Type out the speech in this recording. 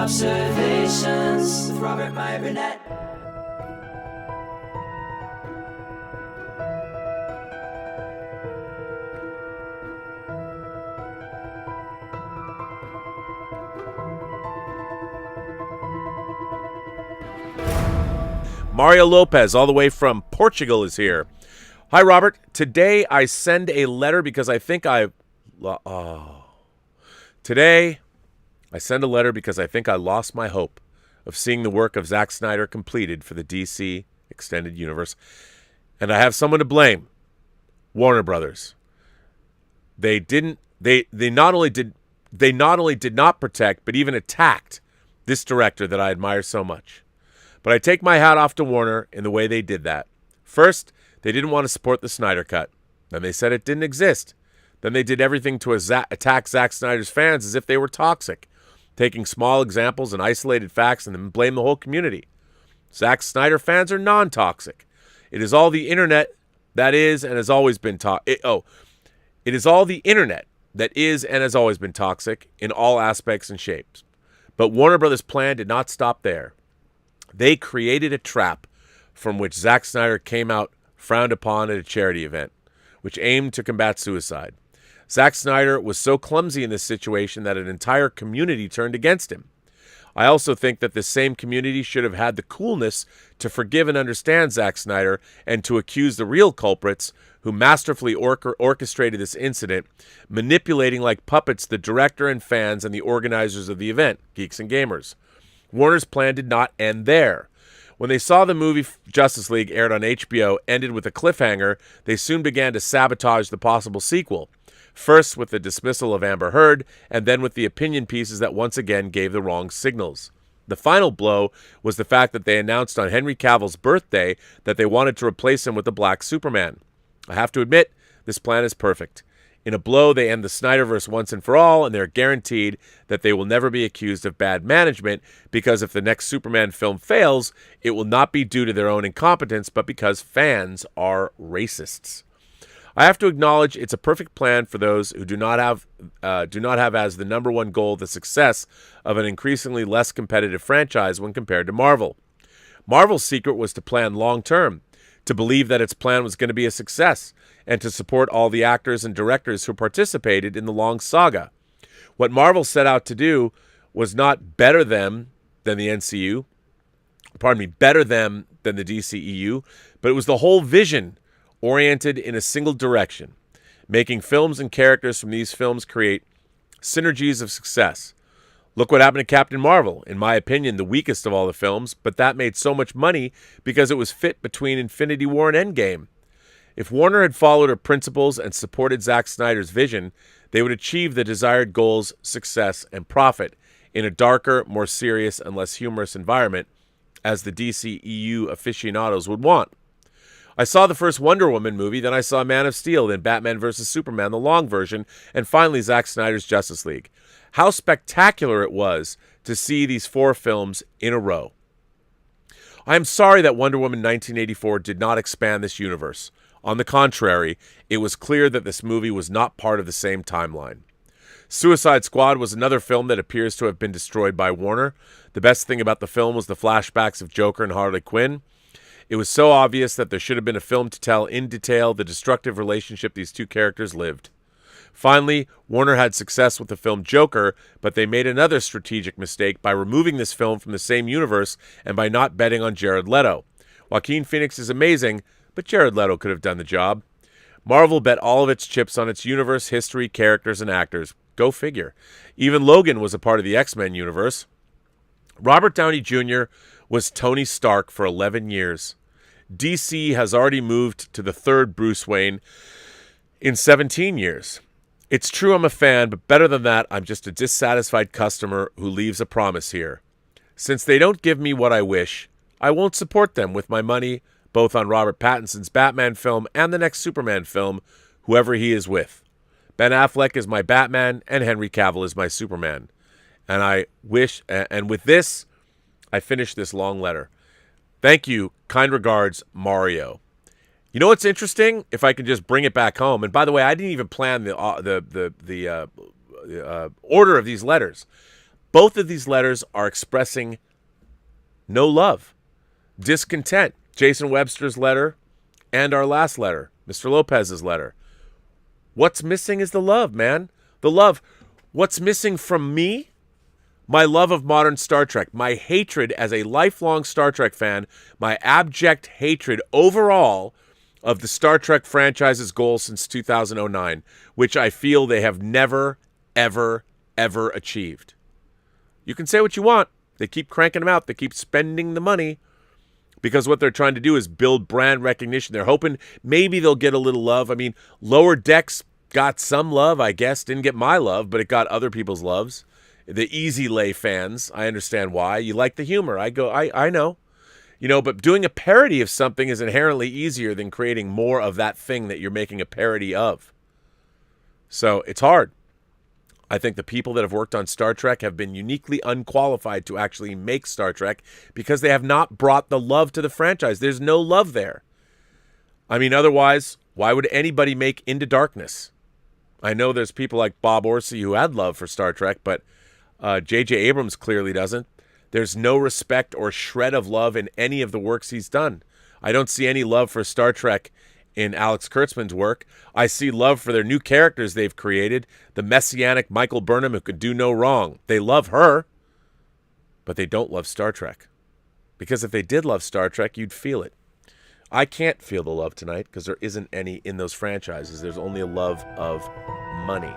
Observations with Robert Meyer Burnett. Mario Lopez, all the way from Portugal, is here. Hi, Robert. Today I send a letter because I think Today I send a letter because I think I lost my hope of seeing the work of Zack Snyder completed for the DC Extended Universe. And I have someone to blame. Warner Brothers. They not only did not protect, but even attacked this director that I admire so much. But I take my hat off to Warner in the way they did that. First, they didn't want to support the Snyder Cut. Then they said it didn't exist. Then they did everything to attack Zack Snyder's fans as if they were toxic, taking small examples and isolated facts and then blame the whole community. Zack Snyder fans are non-toxic. It is all the internet that is and has always been It is all the internet that is and has always been toxic in all aspects and shapes. But Warner Brothers' plan did not stop there. They created a trap from which Zack Snyder came out frowned upon at a charity event, which aimed to combat suicide. Zack Snyder was so clumsy in this situation that an entire community turned against him. I also think that this same community should have had the coolness to forgive and understand Zack Snyder and to accuse the real culprits who masterfully orchestrated this incident, manipulating like puppets the director and fans and the organizers of the event, geeks and gamers. Warner's plan did not end there. When they saw the movie Justice League aired on HBO ended with a cliffhanger, they soon began to sabotage the possible sequel. First with the dismissal of Amber Heard, and then with the opinion pieces that once again gave the wrong signals. The final blow was the fact that they announced on Henry Cavill's birthday that they wanted to replace him with the Black Superman. I have to admit, this plan is perfect. In a blow, they end the Snyderverse once and for all, and they're guaranteed that they will never be accused of bad management, because if the next Superman film fails, it will not be due to their own incompetence, but because fans are racists. I have to acknowledge it's a perfect plan for those who do not have as the number one goal the success of an increasingly less competitive franchise when compared to Marvel. Marvel's secret was to plan long term, to believe that its plan was going to be a success, and to support all the actors and directors who participated in the long saga. What Marvel set out to do was not better them than the NCU, better them than the DCEU, but it was the whole vision oriented in a single direction, making films and characters from these films create synergies of success. Look what happened to Captain Marvel, in my opinion, the weakest of all the films, but that made so much money because it was fit between Infinity War and Endgame. If Warner had followed her principles and supported Zack Snyder's vision, they would achieve the desired goals, success, and profit in a darker, more serious, and less humorous environment, as the DCEU aficionados would want. I saw the first Wonder Woman movie, then I saw Man of Steel, then Batman vs. Superman, the long version, and finally Zack Snyder's Justice League. How spectacular it was to see these 4 films in a row. I am sorry that Wonder Woman 1984 did not expand this universe. On the contrary, it was clear that this movie was not part of the same timeline. Suicide Squad was another film that appears to have been destroyed by Warner. The best thing about the film was the flashbacks of Joker and Harley Quinn. It was so obvious that there should have been a film to tell in detail the destructive relationship these two characters lived. Finally, Warner had success with the film Joker, but they made another strategic mistake by removing this film from the same universe and by not betting on Jared Leto. Joaquin Phoenix is amazing, but Jared Leto could have done the job. Marvel bet all of its chips on its universe, history, characters, and actors. Go figure. Even Logan was a part of the X-Men universe. Robert Downey Jr. was Tony Stark for 11 years. DC has already moved to the third Bruce Wayne in 17 years. It's true I'm a fan, but better than that, I'm just a dissatisfied customer who leaves a promise here. Since they don't give me what I wish, I won't support them with my money, both on Robert Pattinson's Batman film and the next Superman film, whoever he is with. Ben Affleck is my Batman, and Henry Cavill is my Superman. And with this, I finish this long letter. Thank you. Kind regards, Mario. You know what's interesting? If I can just bring it back home. And by the way, I didn't even plan the order of these letters. Both of these letters are expressing no love, discontent. Jason Webster's letter and our last letter, Mr. Lopez's letter. What's missing is the love, man. The love. What's missing from me? My love of modern Star Trek, my hatred as a lifelong Star Trek fan, my abject hatred overall of the Star Trek franchise's goals since 2009, which I feel they have never, ever, ever achieved. You can say what you want. They keep cranking them out. They keep spending the money because what they're trying to do is build brand recognition. They're hoping maybe they'll get a little love. I mean, Lower Decks got some love, I guess. Didn't get my love, but it got other people's loves. The Easy Lay fans, I understand why. You like the humor. I know. You know, but doing a parody of something is inherently easier than creating more of that thing that you're making a parody of. So it's hard. I think the people that have worked on Star Trek have been uniquely unqualified to actually make Star Trek because they have not brought the love to the franchise. There's no love there. I mean, otherwise, why would anybody make Into Darkness? I know there's people like Bob Orsi who had love for Star Trek, but J.J. Abrams clearly doesn't. There's no respect or shred of love in any of the works he's done. I don't see any love for Star Trek in Alex Kurtzman's work. I see love for their new characters they've created, the messianic Michael Burnham who could do no wrong. They love her, but they don't love Star Trek. Because if they did love Star Trek, you'd feel it. I can't feel the love tonight because there isn't any in those franchises. There's only a love of money.